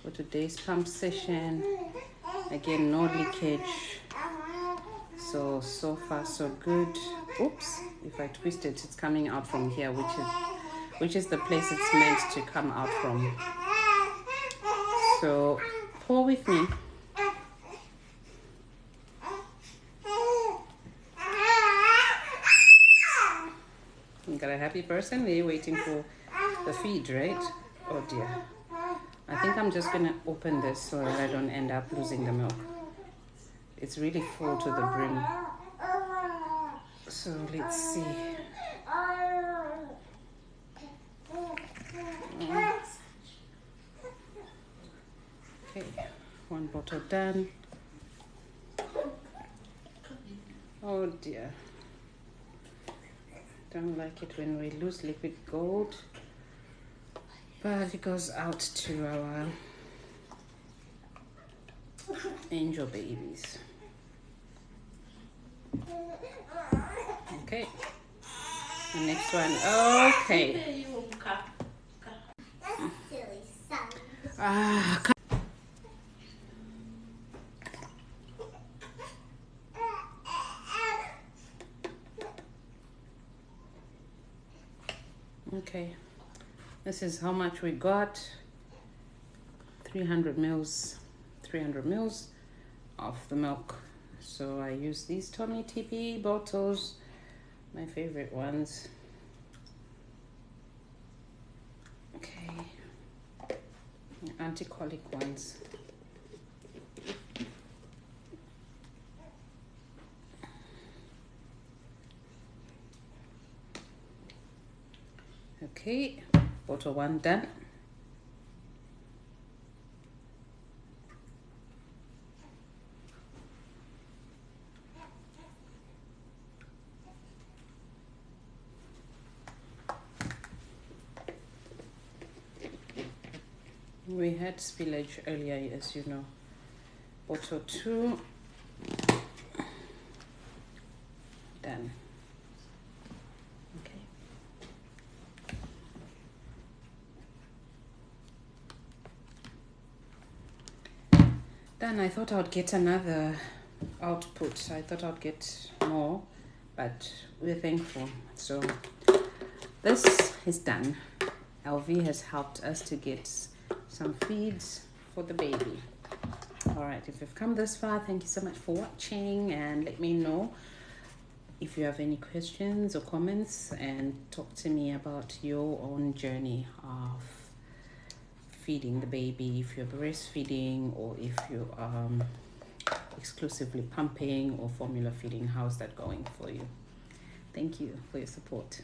for today's pump session. Again, no leakage. So far so good. Oops, if I twist it, it's coming out from here, which is the place it's meant to come out from. So pour with me. You got a happy person? They're waiting for the feed, right? Oh dear. I think I'm just gonna open this so that I don't end up losing the milk. It's really full to the brim. So let's see. Okay, one bottle done. Oh dear. Don't like it when we lose liquid gold, but it goes out to our angel babies. Okay, the next one. Okay. Okay, this is how much we got. 300 mils of the milk. So I use these Tommy TP bottles, my favorite ones. Okay, anti-colic ones. Okay, bottle one done. We had spillage earlier, as you know. Bottle two done. Okay. Then I thought I would get another output. I thought I'd get more, but we're thankful. So this is done. LV has helped us to get some feeds for the baby. All right, if you've come this far, thank you so much for watching, and let me know if you have any questions or comments, and talk to me about your own journey of feeding the baby, if you're breastfeeding or if you are exclusively pumping or formula feeding. How's that going for you? Thank you for your support.